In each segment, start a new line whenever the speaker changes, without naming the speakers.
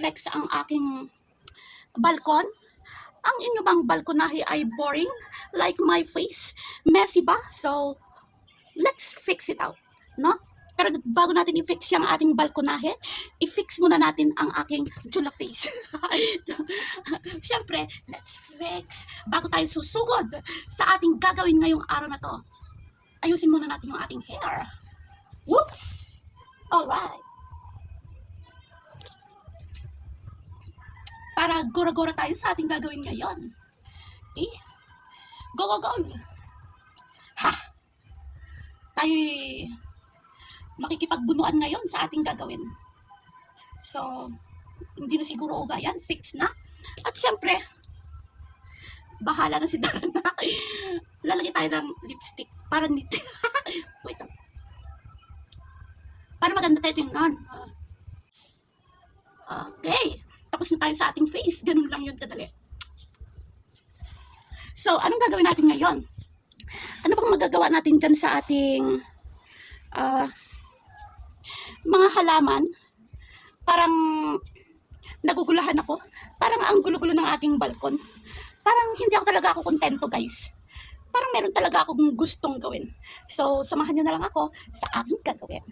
i-flex ang aking balkon. Ang inyo bang balkonahe ay boring? Like my face? Messy ba? So, let's fix it out, no? Pero bago natin i-fix yung ating balkonahe, i-fix muna natin ang aking jula face. Siyempre, let's fix. Bago tayo susugod sa ating gagawin ngayong araw na to, ayusin muna natin yung ating hair. Whoops! Alright. Para gora-gora tayo sa ating gagawin ngayon. Okay? Go, go, go! Ha! Tayo'y makikipagbunuan ngayon sa ating gagawin. So, hindi na siguro ugayan. Fix na. At syempre, bahala na si Dana. Lalagay tayo ng lipstick. Para nit. Wait. Para maganda tayo tingnan. Okay. Tapos na tayo sa ating face. Ganun lang yun kadali. So, anong gagawin natin ngayon? Ano bang magagawa natin dyan sa ating mga halaman? Parang nagugulahan ako. Parang ang gulo-gulo ng ating balkon. Parang hindi ako talaga kontento, guys. Parang meron talaga akong gustong gawin. So, samahan nyo na lang ako sa aking gagawin.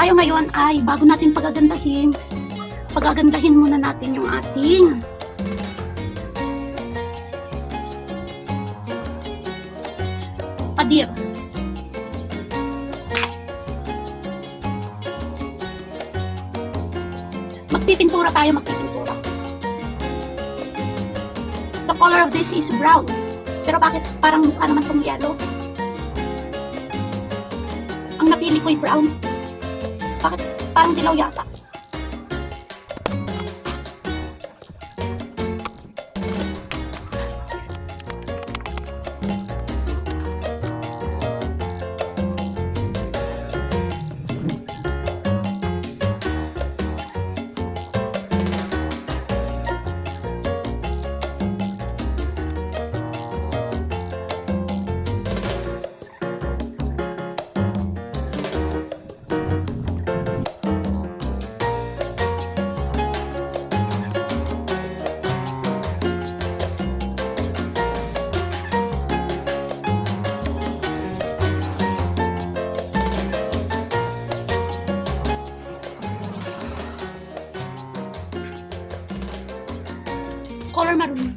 Tayo ngayon ay bago natin pagagandahin muna natin yung ating pader. Magpipintura tayo, magpipintura. The color of this is brown. Pero bakit parang mukha naman itong yellow? Ang napili ko ay brown. Bakit parang dilaw yata? Color maroon.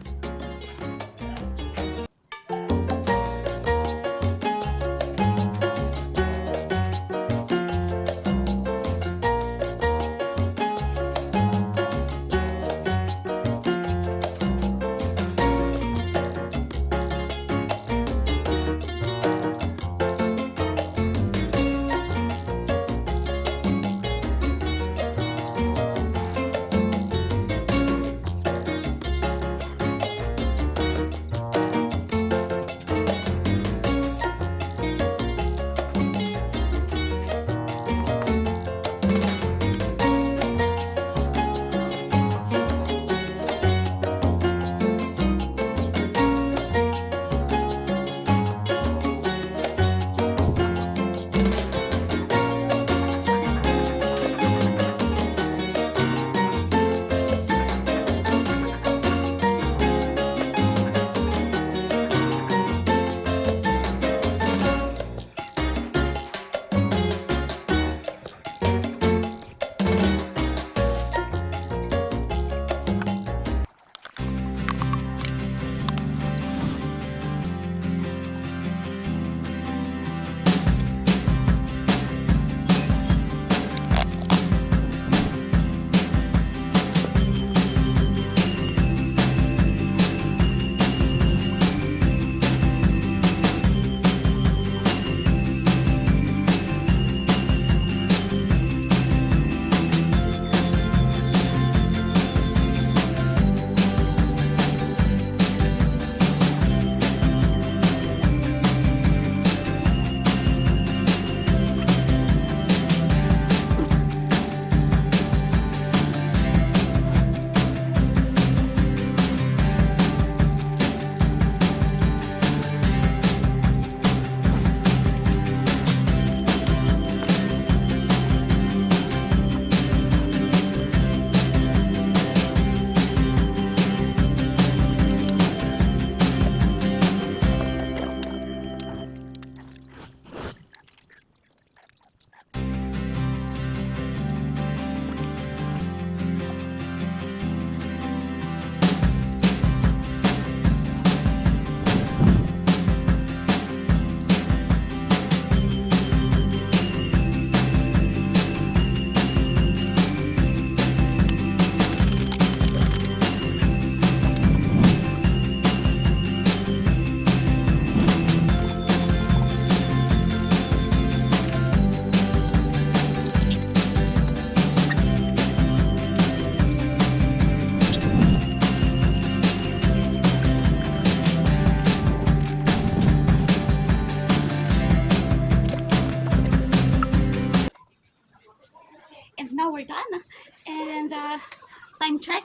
time check.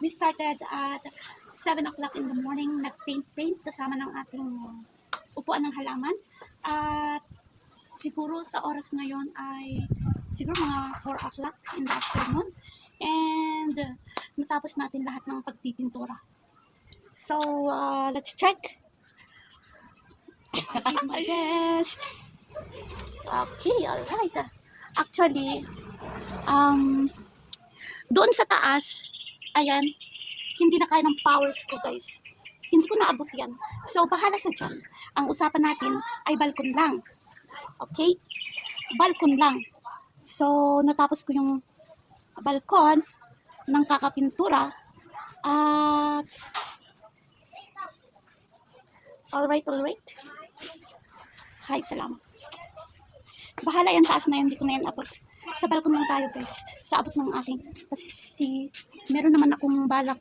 We started at 7 o'clock in the morning, nag-paint kasama ng ating upuan ng halaman. At siguro sa oras ngayon ay siguro mga 4 o'clock in the afternoon. And natapos natin lahat ng pagpipintura. So, let's check. I did my best. Okay, alright. Actually, doon sa taas, ayan, hindi na kaya ng powers ko, guys. Hindi ko naabot yan. So, bahala siya dyan. Ang usapan natin ay balkon lang. Okay? Balkon lang. So, natapos ko yung balkon ng kakapintura. At, alright. Hi, salamat. Bahala yan, taas na yan, hindi ko na yan abot. Sa balkon lang tayo, guys. Sa abot ng aking. Kasi meron naman akong balak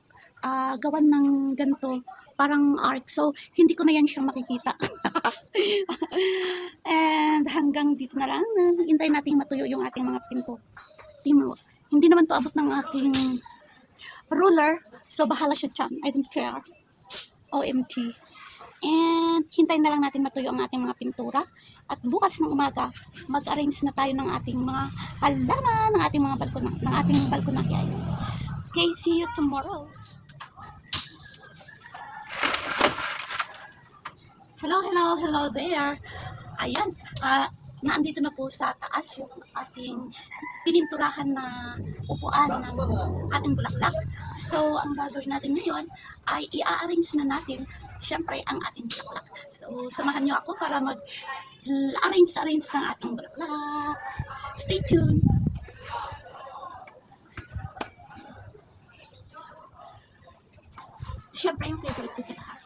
gawan ng ganito, parang arc. So, hindi ko na yan siya makikita. And hanggang dito na lang. Hintayin natin matuyo yung ating mga pinto. Hindi naman to abot ng aking ruler. So, bahala siya dyan. I don't care. OMG. And hintayin na lang natin matuyo ang ating mga pintura. At bukas ng umaga, mag-arrange na tayo ng ating mga halaman, ng ating mga balkon, ng ating balkon na yan. Okay, see you tomorrow. Hello there. Ayan, naandito na po sa taas yung ating pininturahan na upuan ng ating bulaklak. So, ang gagawin natin ngayon ay i-arrange na natin syempre ang ating bulaklak. So, samahan nyo ako para mag-arrange ng ating bulaklak. Stay tuned! Syempre yung favorite ko sila.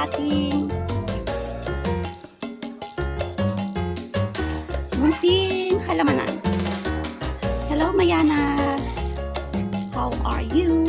Ating munting halamanan. Hello, Mayanas. How are you?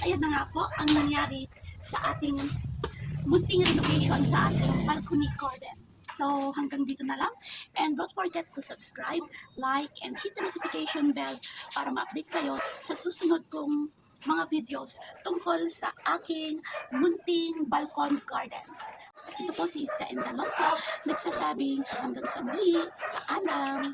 Ayan na nga po ang nangyari sa ating munting renovation sa ating balcony garden. So hanggang dito na lang. And don't forget to subscribe, like, and hit the notification bell para ma-update kayo sa susunod kong mga videos tungkol sa aking munting balcony garden. Ito po si Iska Endalosa, nagsasabing hanggang sa muli. Paalam!